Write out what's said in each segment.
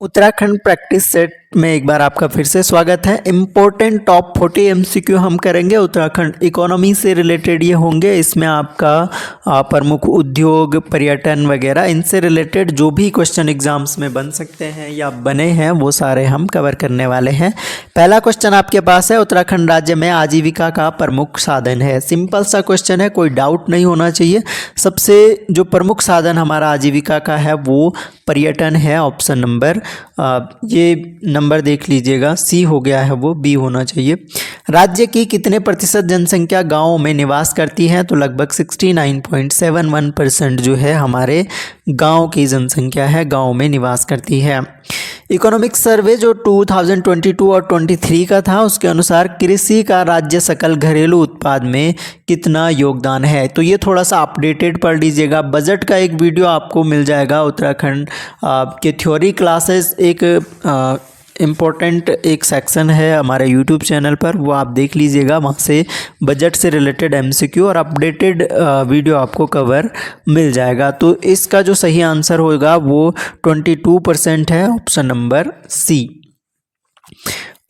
Uttarakhand practice set में एक बार आपका फिर से स्वागत है। इम्पोर्टेंट टॉप 40 एमसीक्यू हम करेंगे। उत्तराखंड इकोनॉमी से रिलेटेड ये होंगे। इसमें आपका प्रमुख उद्योग, पर्यटन वगैरह इनसे रिलेटेड जो भी क्वेश्चन एग्जाम्स में बन सकते हैं या बने हैं वो सारे हम कवर करने वाले हैं। पहला क्वेश्चन आपके पास है, उत्तराखंड राज्य में आजीविका का प्रमुख साधन है। सिंपल सा क्वेश्चन है, कोई डाउट नहीं होना चाहिए। सबसे जो प्रमुख साधन हमारा आजीविका का है वो पर्यटन है। ऑप्शन नंबर ये नंबर देख लीजिएगा, सी हो गया है, वो बी होना चाहिए। राज्य की कितने प्रतिशत जनसंख्या गांवों में निवास करती है? तो लगभग 69.71% जो है हमारे गांव की जनसंख्या है, गांव में निवास करती है। इकोनॉमिक सर्वे जो 2022 और 23 का था, उसके अनुसार कृषि का राज्य सकल घरेलू उत्पाद में कितना योगदान है? तो ये थोड़ा सा अपडेटेड पढ़ लीजिएगा। बजट का एक वीडियो आपको मिल जाएगा उत्तराखंड के थ्योरी क्लासेस, एक इम्पोर्टेंट एक सेक्शन है हमारे यूट्यूब चैनल पर, वो आप देख लीजिएगा। वहाँ से बजट से रिलेटेड एमसीक्यू और अपडेटेड वीडियो आपको कवर मिल जाएगा। तो इसका जो सही आंसर होगा वो 22% है, ऑप्शन नंबर सी।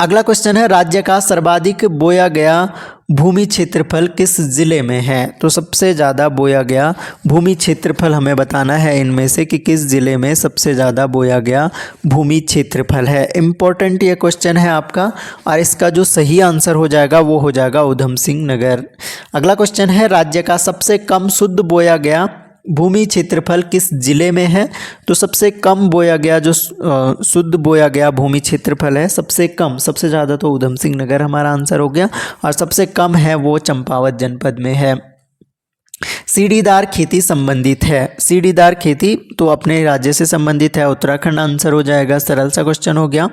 अगला क्वेश्चन है, राज्य का सर्वाधिक बोया गया भूमि क्षेत्रफल किस जिले में है? तो सबसे ज़्यादा बोया गया भूमि क्षेत्रफल हमें बताना है इनमें से कि किस जिले में सबसे ज़्यादा बोया गया भूमि क्षेत्रफल है। इम्पोर्टेंट ये क्वेश्चन है आपका, और इसका जो सही आंसर हो जाएगा वो हो जाएगा उधम सिंह नगर। अगला क्वेश्चन है, राज्य का सबसे कम शुद्ध बोया गया भूमि क्षेत्रफल किस जिले में है? तो सबसे कम बोया गया जो शुद्ध बोया गया भूमि क्षेत्रफल है, सबसे कम, सबसे ज़्यादा तो उधम सिंह नगर हमारा आंसर हो गया, और सबसे कम है वो चंपावत जनपद में है। सीढ़ीदार खेती संबंधित है। सीढ़ीदार खेती तो अपने राज्य से संबंधित है, उत्तराखंड आंसर हो जाएगा। सरल सा क्वेश्चन हो गया।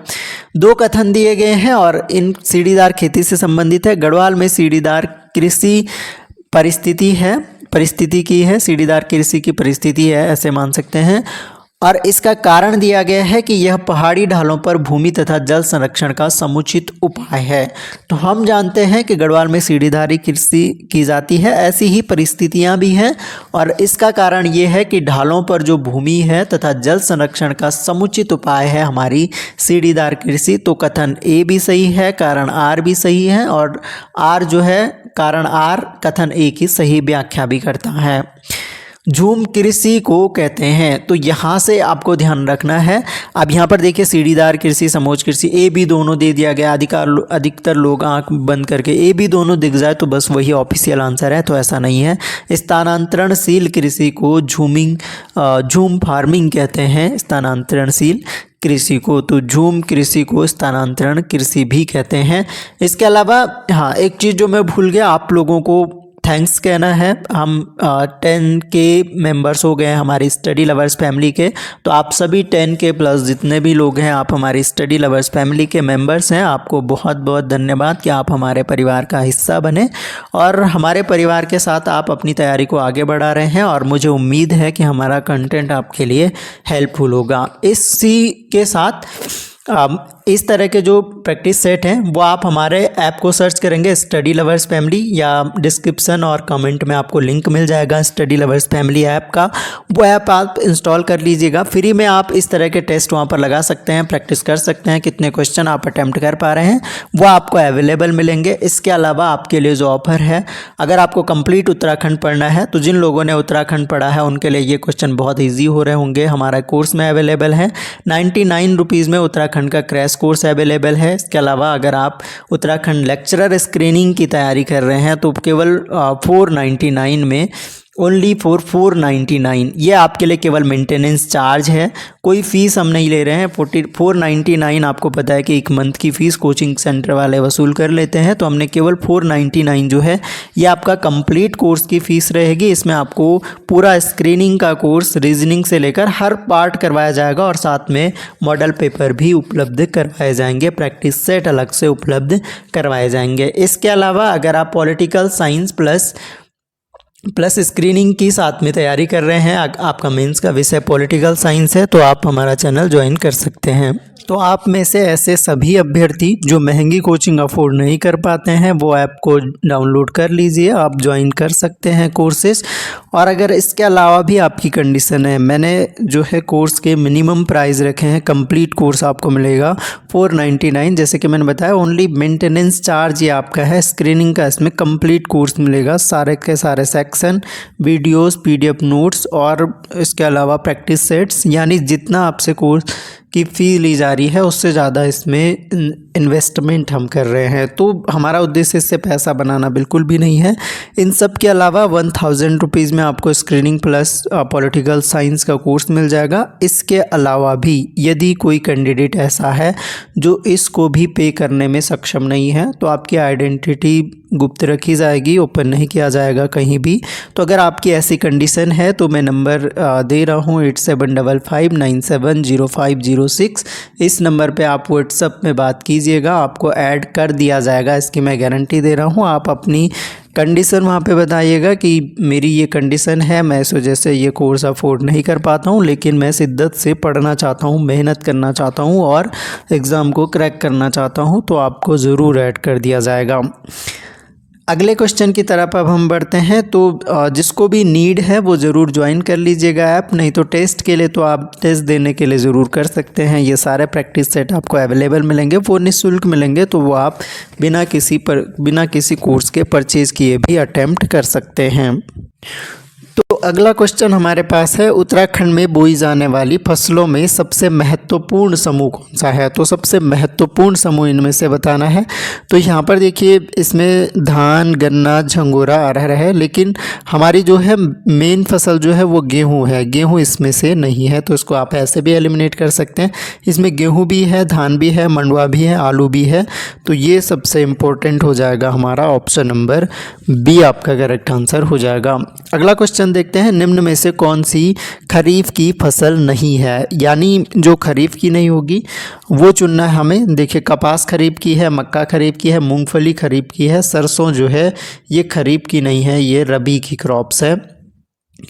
दो कथन दिए गए हैं और इन सीढ़ीदार खेती से संबंधित है। गढ़वाल में सीढ़ीदार कृषि परिस्थिति की है, सीढ़ीदार कृषि की परिस्थिति है, ऐसे मान सकते हैं। और इसका कारण दिया गया है कि यह पहाड़ी ढालों पर भूमि तथा जल संरक्षण का समुचित उपाय है। तो हम जानते हैं कि गढ़वाल में सीढ़ीदारी कृषि की जाती है, ऐसी ही परिस्थितियां भी हैं, और इसका कारण ये है कि ढालों पर जो भूमि है तथा जल संरक्षण का समुचित उपाय है हमारी सीढ़ीदार कृषि। तो कथन ए भी सही है, कारण आर भी सही है, और आर जो है कारण आर कथन ए की सही व्याख्या भी करता है। झूम कृषि को कहते हैं, तो यहाँ से आपको ध्यान रखना है। अब यहाँ पर देखिए सीढ़ीदार कृषि, समोच्च कृषि, ए बी दोनों दे दिया गया। अधिकतर लोग आंख बंद करके ए बी दोनों दिख जाए तो बस वही ऑफिशियल आंसर है, तो ऐसा नहीं है। स्थानांतरणशील कृषि को झूम फार्मिंग कहते हैं, स्थानांतरणशील कृषि को। तो झूम कृषि को स्थानांतरण कृषि भी कहते हैं। इसके अलावा हाँ, एक चीज़ जो मैं भूल गया, आप लोगों को थैंक्स कहना है। हम 10K मेंबर्स हो गए हैं हमारी स्टडी लवर्स फैमिली के, तो आप सभी 10K प्लस जितने भी लोग हैं आप हमारी स्टडी लवर्स फैमिली के मेंबर्स हैं। आपको बहुत बहुत धन्यवाद कि आप हमारे परिवार का हिस्सा बने, और हमारे परिवार के साथ आप अपनी तैयारी को आगे बढ़ा रहे हैं, और मुझे उम्मीद है कि हमारा कंटेंट आपके लिए हेल्पफुल होगा। इसी के साथ इस तरह के जो प्रैक्टिस सेट हैं वो आप हमारे ऐप को सर्च करेंगे स्टडी लवर्स फैमिली, या डिस्क्रिप्शन और कमेंट में आपको लिंक मिल जाएगा स्टडी लवर्स फैमिली ऐप का। वो ऐप आप इंस्टॉल कर लीजिएगा। फ्री में आप इस तरह के टेस्ट वहाँ पर लगा सकते हैं, प्रैक्टिस कर सकते हैं, कितने क्वेश्चन आप अटैम्प्ट कर पा रहे हैं वो आपको अवेलेबल मिलेंगे। इसके अलावा आपके लिए जो ऑफर है, अगर आपको कंप्लीट उत्तराखंड पढ़ना है तो जिन लोगों ने उत्तराखंड पढ़ा है उनके लिए ये क्वेश्चन बहुत ईजी हो रहे होंगे। हमारा कोर्स में अवेलेबल है 99 रुपीज़ में उत्तराखंड का क्रैश कोर्स अवेलेबल है। इसके अलावा अगर आप उत्तराखंड लेक्चरर स्क्रीनिंग की तैयारी कर रहे हैं तो केवल 499 में, ओनली फॉर 499, ये आपके लिए केवल मेंटेनेंस चार्ज है, कोई फ़ीस हम नहीं ले रहे हैं। 499 आपको पता है कि एक मंथ की फ़ीस कोचिंग सेंटर वाले वसूल कर लेते हैं, तो हमने केवल 499 जो है ये आपका कंप्लीट कोर्स की फ़ीस रहेगी। इसमें आपको पूरा स्क्रीनिंग का कोर्स रीजनिंग से लेकर हर पार्ट करवाया जाएगा, और साथ में मॉडल पेपर भी उपलब्ध करवाए जाएंगे, प्रैक्टिस सेट अलग से उपलब्ध करवाए जाएंगे। इसके अलावा अगर आप पॉलिटिकल साइंस प्लस स्क्रीनिंग की साथ में तैयारी कर रहे हैं, आपका मेंस का विषय पॉलिटिकल साइंस है, तो आप हमारा चैनल ज्वाइन कर सकते हैं। तो आप में से ऐसे सभी अभ्यर्थी जो महंगी कोचिंग अफोर्ड नहीं कर पाते हैं वो ऐप को डाउनलोड कर लीजिए, आप ज्वाइन कर सकते हैं कोर्सेज। और अगर इसके अलावा भी आपकी कंडीशन है, मैंने जो है कोर्स के मिनिमम प्राइस रखे हैं, कंप्लीट कोर्स आपको मिलेगा 499। जैसे कि मैंने बताया ओनली मेंटेनेंस चार्ज ये आपका है, स्क्रीनिंग का इसमें कंप्लीट कोर्स मिलेगा, सारे के सारे सेक्शन, वीडियोस, पीडीएफ नोट्स और इसके अलावा प्रैक्टिस सेट्स, यानी जितना आपसे कोर्स की फ़ी ली जा रही है उससे ज़्यादा इसमें इन्वेस्टमेंट हम कर रहे हैं। तो हमारा उद्देश्य इससे पैसा बनाना बिल्कुल भी नहीं है। इन सब के अलावा 1000 रुपीज़ में आपको स्क्रीनिंग प्लस पॉलिटिकल साइंस का कोर्स मिल जाएगा। इसके अलावा भी यदि कोई कैंडिडेट ऐसा है जो इसको भी पे करने में सक्षम नहीं है तो आपकी आइडेंटिटी गुप्त रखी जाएगी, ओपन नहीं किया जाएगा कहीं भी। तो अगर आपकी ऐसी कंडीशन है तो मैं नंबर दे रहा हूँ 8755970506। इस नंबर पे आप व्हाट्सएप में बात कीजिएगा, आपको ऐड कर दिया जाएगा, इसकी मैं गारंटी दे रहा हूँ। आप अपनी कंडीशन वहाँ पे बताइएगा कि मेरी ये कंडीशन है, मैं इस वजह से ये कोर्स अफोर्ड नहीं कर पाता हूँ, लेकिन मैं शिद्दत से पढ़ना चाहता हूँ, मेहनत करना चाहता हूँ और एग्ज़ाम को क्रैक करना चाहता हूँ, तो आपको ज़रूर ऐड कर दिया जाएगा। अगले क्वेश्चन की तरफ अब हम बढ़ते हैं। तो जिसको भी नीड है वो ज़रूर ज्वाइन कर लीजिएगा ऐप, नहीं तो टेस्ट के लिए तो आप टेस्ट देने के लिए ज़रूर कर सकते हैं। ये सारे प्रैक्टिस सेट आपको अवेलेबल मिलेंगे, वो निःशुल्क मिलेंगे, तो वो आप बिना किसी कोर्स के परचेज़ किए भी अटेम्प्ट कर सकते हैं। तो अगला क्वेश्चन हमारे पास है, उत्तराखंड में बोई जाने वाली फसलों में सबसे महत्वपूर्ण समूह कौन सा है? तो सबसे महत्वपूर्ण समूह इनमें से बताना है। तो यहाँ पर देखिए इसमें धान, गन्ना, झंगोरा, अरहर है, लेकिन हमारी जो है मेन फसल जो है वो गेहूँ है। गेहूँ इसमें से नहीं है, तो इसको आप ऐसे भी एलिमिनेट कर सकते हैं। इसमें गेहूँ भी है, धान भी है, मंडुआ भी है, आलू भी है, तो ये सबसे इम्पोर्टेंट हो जाएगा हमारा ऑप्शन नंबर बी आपका करेक्ट आंसर हो जाएगा। अगला क्वेश्चन देखते हैं, निम्न में से कौन सी खरीफ की फसल नहीं है? यानी जो खरीफ की नहीं होगी वो चुनना है हमें। देखिए कपास खरीफ की है, मक्का खरीफ की है, मूंगफली खरीफ की है, सरसों जो है ये खरीफ की नहीं है, ये रबी की क्रॉप्स है,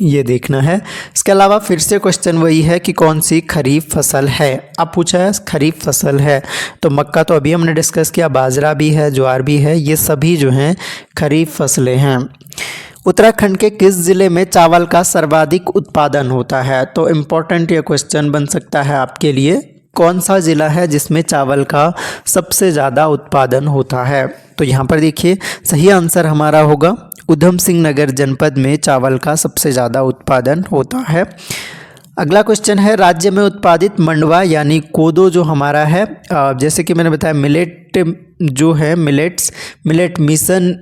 ये देखना है। इसके अलावा फिर से क्वेश्चन वही है कि कौन सी खरीफ फसल है। अब पूछा है खरीफ फसल है, तो मक्का तो अभी हमने डिस्कस किया, बाजरा भी है, ज्वार भी है, ये सभी जो हैं खरीफ फसलें हैं। उत्तराखंड के किस ज़िले में चावल का सर्वाधिक उत्पादन होता है? तो इम्पोर्टेंट ये क्वेश्चन बन सकता है आपके लिए, कौन सा ज़िला है जिसमें चावल का सबसे ज़्यादा उत्पादन होता है? तो यहाँ पर देखिए सही आंसर हमारा होगा उधम सिंह नगर जनपद में चावल का सबसे ज़्यादा उत्पादन होता है। अगला क्वेश्चन है, राज्य में उत्पादित मंडुआ यानी कोदो जो हमारा है, जैसे कि मैंने बताया मिलेट जो है मिलेट मिशन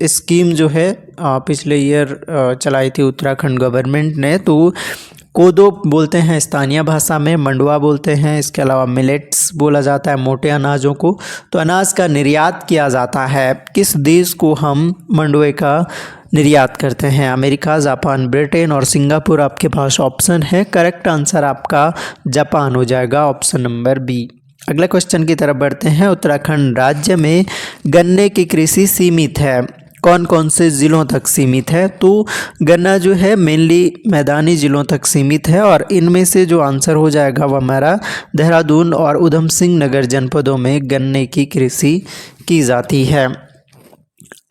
स्कीम जो है पिछले ईयर चलाई थी उत्तराखंड गवर्नमेंट ने, तो कोदो बोलते हैं स्थानीय भाषा में, मंडुआ बोलते हैं, इसके अलावा मिलेट्स बोला जाता है मोटे अनाजों को। तो अनाज का निर्यात किया जाता है, किस देश को हम मंडुए का निर्यात करते हैं? अमेरिका, जापान, ब्रिटेन और सिंगापुर आपके पास ऑप्शन है। करेक्ट आंसर आपका जापान हो जाएगा, ऑप्शन नंबर बी। अगले क्वेश्चन की तरफ बढ़ते हैं, उत्तराखंड राज्य में गन्ने की कृषि सीमित है, कौन कौन से ज़िलों तक सीमित है? तो गन्ना जो है मेनली मैदानी ज़िलों तक सीमित है, और इनमें से जो आंसर हो जाएगा वो हमारा देहरादून और उधम सिंह नगर जनपदों में गन्ने की कृषि की जाती है।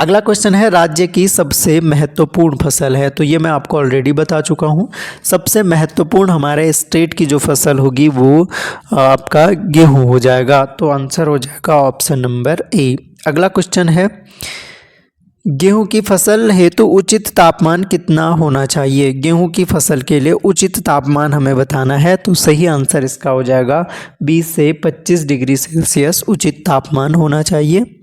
अगला क्वेश्चन है, राज्य की सबसे महत्वपूर्ण फसल है। तो ये मैं आपको ऑलरेडी बता चुका हूँ, सबसे महत्वपूर्ण हमारे स्टेट की जो फसल होगी वो आपका गेहूँ हो जाएगा, तो आंसर हो जाएगा ऑप्शन नंबर ए। अगला क्वेश्चन है, गेहूं की फसल हेतु उचित तापमान कितना होना चाहिए? गेहूं की फसल के लिए उचित तापमान हमें बताना है, तो सही आंसर इसका हो जाएगा 20 से 25 डिग्री सेल्सियस उचित तापमान होना चाहिए।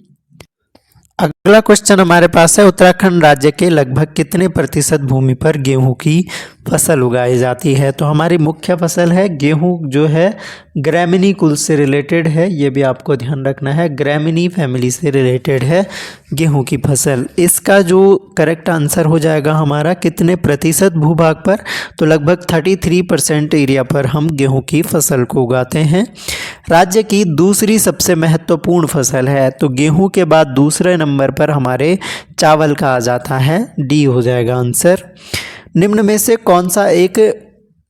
अगला क्वेश्चन हमारे पास है, उत्तराखंड राज्य के लगभग कितने प्रतिशत भूमि पर गेहूं की फसल उगाई जाती है? तो हमारी मुख्य फसल है गेहूं जो है ग्रामीणी कुल से रिलेटेड है, ये भी आपको ध्यान रखना है, ग्रामीणी फैमिली से रिलेटेड है गेहूं की फसल। इसका जो करेक्ट आंसर हो जाएगा हमारा कितने प्रतिशत भूभाग पर? तो लगभग 33% एरिया पर हम गेहूं की फसल को उगाते हैं। राज्य की दूसरी सबसे महत्वपूर्ण फसल है, तो गेहूं के बाद दूसरे नंबर पर हमारे चावल का आ जाता है, डी हो जाएगा आंसर। निम्न में से कौन सा एक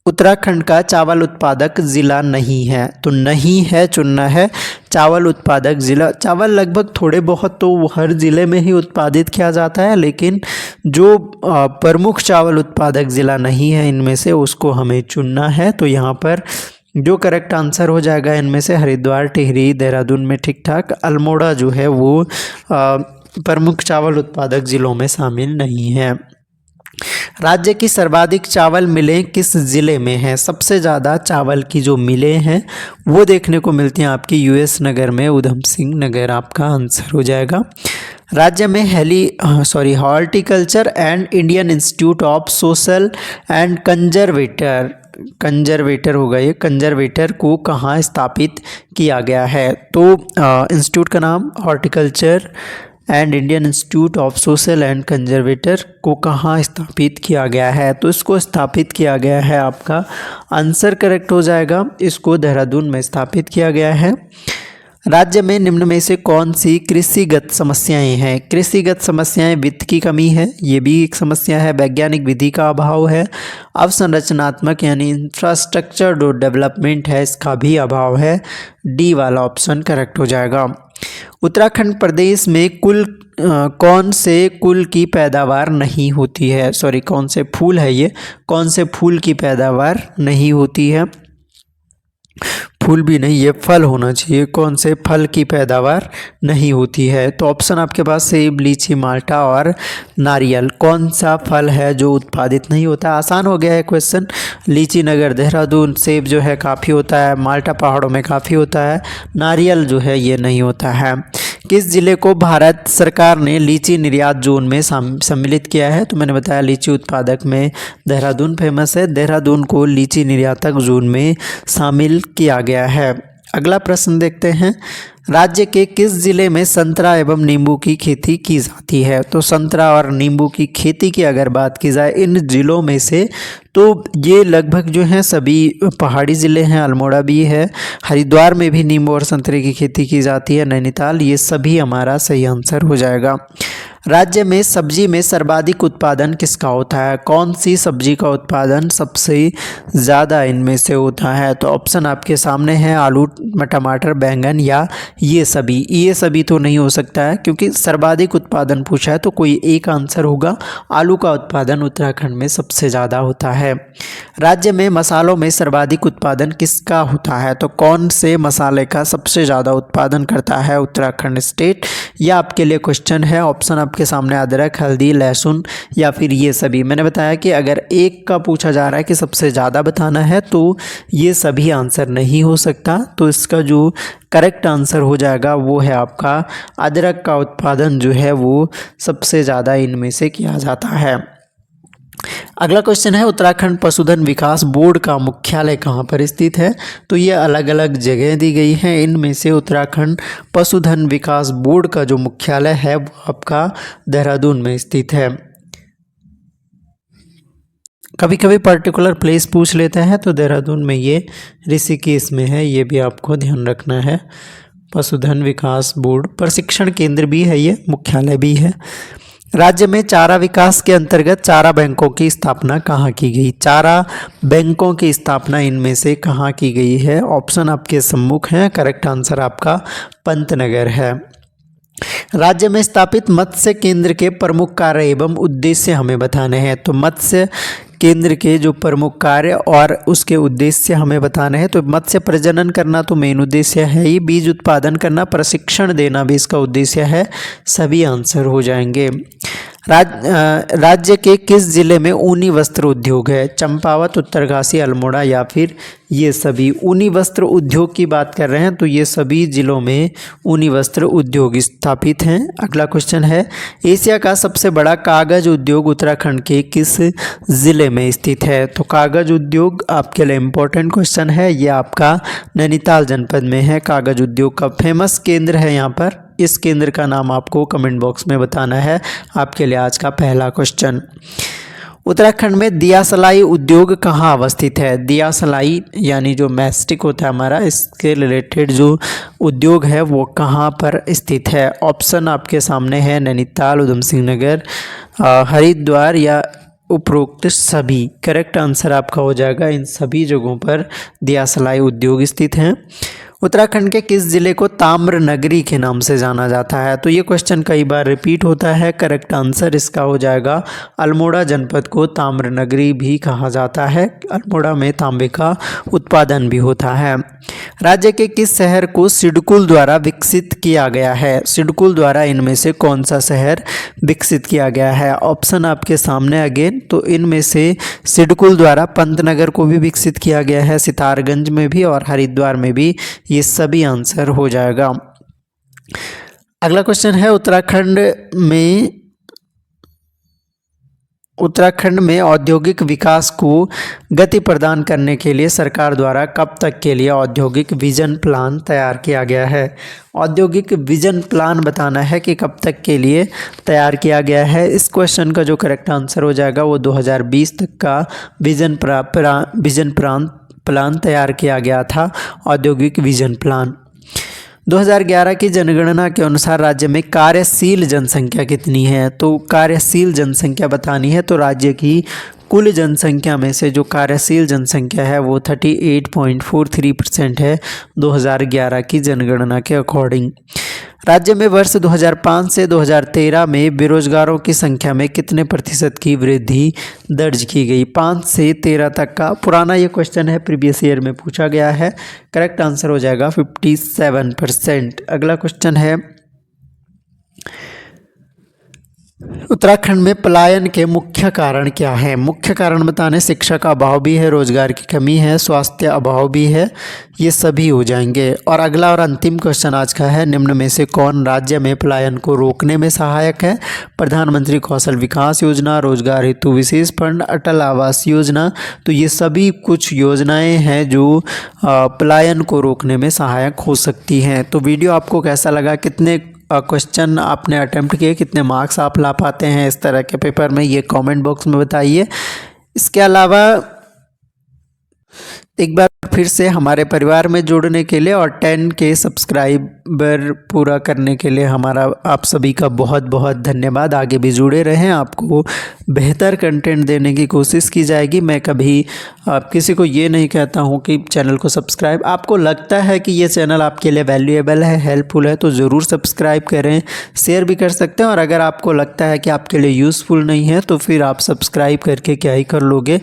उत्तराखंड का चावल उत्पादक ज़िला नहीं है, तो नहीं है चुनना है। चावल उत्पादक ज़िला, चावल लगभग थोड़े बहुत तो हर ज़िले में ही उत्पादित किया जाता है, लेकिन जो प्रमुख चावल उत्पादक ज़िला नहीं है इनमें से उसको हमें चुनना है। तो यहाँ पर जो करेक्ट आंसर हो जाएगा इनमें से हरिद्वार, टिहरी, देहरादून में ठीक ठाक, अल्मोड़ा जो है वो प्रमुख चावल उत्पादक ज़िलों में शामिल नहीं है। राज्य की सर्वाधिक चावल मिलें किस ज़िले में हैं? सबसे ज़्यादा चावल की जो मिलें हैं वो देखने को मिलती हैं आपकी यूएस नगर में, उधम सिंह नगर आपका आंसर हो जाएगा। राज्य में horticulture and Indian institute of social and conservator होगा ये, कंजर्वेटर को कहाँ स्थापित किया गया है? तो इंस्टीट्यूट का नाम horticulture and Indian institute of social and conservator को कहाँ स्थापित किया गया है? तो इसको स्थापित किया गया है, आपका आंसर करेक्ट हो जाएगा, इसको देहरादून में स्थापित किया गया है। राज्य में निम्न में से कौन सी कृषिगत समस्याएं हैं? कृषिगत समस्याएं वित्त की कमी है, ये भी एक समस्या है। वैज्ञानिक विधि का अभाव है। अवसंरचनात्मक यानी इंफ्रास्ट्रक्चर जो डेवलपमेंट है इसका भी अभाव है। डी वाला ऑप्शन करेक्ट हो जाएगा। उत्तराखंड प्रदेश में कौन से कुल की पैदावार नहीं होती है? कौन से फूल है ये, कौन से फूल की पैदावार नहीं होती है? फूल भी नहीं, ये फल होना चाहिए। कौन से फल की पैदावार नहीं होती है? तो ऑप्शन आपके पास सेब, लीची, माल्टा और नारियल। कौन सा फल है जो उत्पादित नहीं होता? आसान हो गया है क्वेश्चन। लीची नगर देहरादून, सेब जो है काफ़ी होता है, माल्टा पहाड़ों में काफ़ी होता है, नारियल जो है ये नहीं होता है। किस ज़िले को भारत सरकार ने लीची निर्यात जोन में सम्मिलित किया है? तो मैंने बताया लीची उत्पादक में देहरादून फेमस है, देहरादून को लीची निर्यातक जोन में शामिल किया गया है। अगला प्रश्न देखते हैं, राज्य के किस ज़िले में संतरा एवं नींबू की खेती की जाती है? तो संतरा और नींबू की खेती की अगर बात की जाए इन ज़िलों में से, तो ये लगभग जो हैं सभी पहाड़ी ज़िले हैं। अल्मोड़ा भी है, हरिद्वार में भी नींबू और संतरे की खेती की जाती है, नैनीताल, ये सभी हमारा सही आंसर हो जाएगा। राज्य में सब्जी में सर्वाधिक उत्पादन किसका होता है? कौन सी सब्जी का उत्पादन सबसे ज़्यादा इनमें से होता है? तो ऑप्शन आपके सामने है, आलू, टमाटर, बैंगन या ये सभी। ये सभी तो नहीं हो सकता है क्योंकि सर्वाधिक उत्पादन पूछा है, तो कोई एक आंसर होगा। आलू का उत्पादन उत्तराखंड में सबसे ज़्यादा होता है। राज्य में मसालों में सर्वाधिक उत्पादन किसका होता है? तो कौन से मसाले का सबसे ज़्यादा उत्पादन करता है उत्तराखंड स्टेट? यह आपके लिए क्वेश्चन है। ऑप्शन आपके सामने अदरक, हल्दी, लहसुन या फिर ये सभी। मैंने बताया कि अगर एक का पूछा जा रहा है कि सबसे ज़्यादा बताना है तो ये सभी आंसर नहीं हो सकता। तो इसका जो करेक्ट आंसर हो जाएगा वो है आपका अदरक का उत्पादन जो है वो सबसे ज़्यादा इनमें से किया जाता है। अगला क्वेश्चन है, उत्तराखंड पशुधन विकास बोर्ड का मुख्यालय कहाँ पर स्थित है? तो ये अलग अलग जगह दी गई हैं, इनमें से उत्तराखंड पशुधन विकास बोर्ड का जो मुख्यालय है वो आपका देहरादून में स्थित है। कभी कभी पर्टिकुलर प्लेस पूछ लेते हैं, तो देहरादून में ये ऋषिकेश में है, ये भी आपको ध्यान रखना है। पशुधन विकास बोर्ड प्रशिक्षण केंद्र भी है, ये मुख्यालय भी है। राज्य में चारा विकास के अंतर्गत चारा बैंकों की स्थापना कहाँ की गई? चारा बैंकों की स्थापना इनमें से कहाँ की गई है? ऑप्शन आपके सम्मुख हैं, करेक्ट आंसर आपका पंतनगर है। राज्य में स्थापित मत्स्य केंद्र के प्रमुख कार्य एवं उद्देश्य हमें बताने हैं। तो मत्स्य केंद्र के जो प्रमुख कार्य और उसके उद्देश्य हमें बताने हैं। तो मत्स्य प्रजनन करना तो मेन उद्देश्य है ही, बीज उत्पादन करना, प्रशिक्षण देना भी इसका उद्देश्य है। सभी आंसर हो जाएंगे। राज्य के किस जिले में ऊनी वस्त्र उद्योग है? चंपावत, उत्तरकाशी, अल्मोड़ा या फिर ये सभी। ऊनी वस्त्र उद्योग की बात कर रहे हैं तो ये सभी जिलों में ऊनी वस्त्र उद्योग स्थापित हैं। अगला क्वेश्चन है, एशिया का सबसे बड़ा कागज उद्योग उत्तराखंड के किस जिले में स्थित है? तो कागज उद्योग आपके लिए इम्पोर्टेंट क्वेश्चन है, ये आपका नैनीताल जनपद में है। कागज उद्योग का फेमस केंद्र है यहाँ पर, इस केंद्र का नाम आपको कमेंट बॉक्स में बताना है। आपके लिए आज का पहला क्वेश्चन, उत्तराखंड में दियासलाई उद्योग कहाँ अवस्थित है? दियासलाई यानी जो मैस्टिक होता है हमारा, इसके रिलेटेड जो उद्योग है वो कहाँ पर स्थित है? ऑप्शन आपके सामने है, नैनीताल, उधम सिंह नगर, हरिद्वार या उपरोक्त सभी। करेक्ट आंसर आपका हो जाएगा इन सभी जगहों पर दियासलाई उद्योग स्थित हैं। उत्तराखंड के किस जिले को ताम्र नगरी के नाम से जाना जाता है? तो ये क्वेश्चन कई बार रिपीट होता है। करेक्ट आंसर इसका हो जाएगा अल्मोड़ा जनपद को ताम्र नगरी भी कहा जाता है। अल्मोड़ा में तांबे का उत्पादन भी होता है। राज्य के किस शहर को सिडकुल द्वारा विकसित किया गया है? सिडकुल द्वारा इनमें से कौन सा शहर विकसित किया गया है? ऑप्शन आपके सामने अगेन। तो इनमें से सिडकुल द्वारा पंतनगर को भी विकसित किया गया है, सितारगंज में भी और हरिद्वार में भी। ये सभी आंसर हो जाएगा। अगला क्वेश्चन है उत्तराखंड में औद्योगिक विकास को गति प्रदान करने के लिए सरकार द्वारा कब तक के लिए औद्योगिक विजन प्लान तैयार किया गया है? औद्योगिक विजन प्लान बताना है कि कब तक के लिए तैयार किया गया है। इस क्वेश्चन का जो करेक्ट आंसर हो जाएगा वो 2020 तक का विजन प्लान तैयार किया गया था, औद्योगिक विजन प्लान। 2011 की जनगणना के अनुसार राज्य में कार्यशील जनसंख्या कितनी है? तो कार्यशील जनसंख्या बतानी है तो राज्य की कुल जनसंख्या में से जो कार्यशील जनसंख्या है वो 38.43% है 2011 की जनगणना के अकॉर्डिंग। राज्य में वर्ष 2005 से 2013 में बेरोजगारों की संख्या में कितने प्रतिशत की वृद्धि दर्ज की गई? 5 से 13 तक का पुराना ये क्वेश्चन है, प्रीवियस ईयर में पूछा गया है। करेक्ट आंसर हो जाएगा 57%। अगला क्वेश्चन है उत्तराखंड में पलायन के मुख्य कारण क्या है? मुख्य कारण बताने शिक्षा का अभाव भी है, रोजगार की कमी है, स्वास्थ्य अभाव भी है, ये सभी हो जाएंगे। और अगला और अंतिम क्वेश्चन आज का है, निम्न में से कौन राज्य में पलायन को रोकने में सहायक है? प्रधानमंत्री कौशल विकास योजना, रोजगार हेतु विशेष फंड, अटल आवास योजना। तो ये सभी कुछ योजनाएं हैं जो पलायन को रोकने में सहायक हो सकती हैं। तो वीडियो आपको कैसा लगा, कितने क्वेश्चन आपने अटेम्प्ट किए, कितने मार्क्स आप ला पाते हैं इस तरह के पेपर में, ये कमेंट बॉक्स में बताइए। इसके अलावा एक बार फिर से हमारे परिवार में जुड़ने के लिए और 10 के सब्सक्राइबर पूरा करने के लिए हमारा आप सभी का बहुत बहुत धन्यवाद। आगे भी जुड़े रहें, आपको बेहतर कंटेंट देने की कोशिश की जाएगी। मैं कभी किसी को ये नहीं कहता हूँ कि चैनल को सब्सक्राइब, आपको लगता है कि ये चैनल आपके लिए वैल्यूएबल है, हेल्पफुल है तो ज़रूर सब्सक्राइब करें, शेयर भी कर सकते हैं। और अगर आपको लगता है कि आपके लिए यूज़फुल नहीं है तो फिर आप सब्सक्राइब करके क्या ही कर लोगे।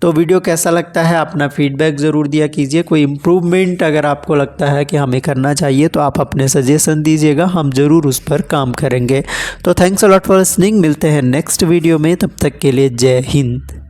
तो वीडियो कैसा लगता है अपना फीडबैक ज़रूर दिया कीजिए। कोई इम्प्रूवमेंट अगर आपको लगता है कि हमें करना चाहिए तो आप अपने सजेशन दीजिएगा, हम ज़रूर उस पर काम करेंगे। तो thanks a lot for listening, मिलते हैं नेक्स्ट वीडियो में, तब तक के लिए जय हिंद।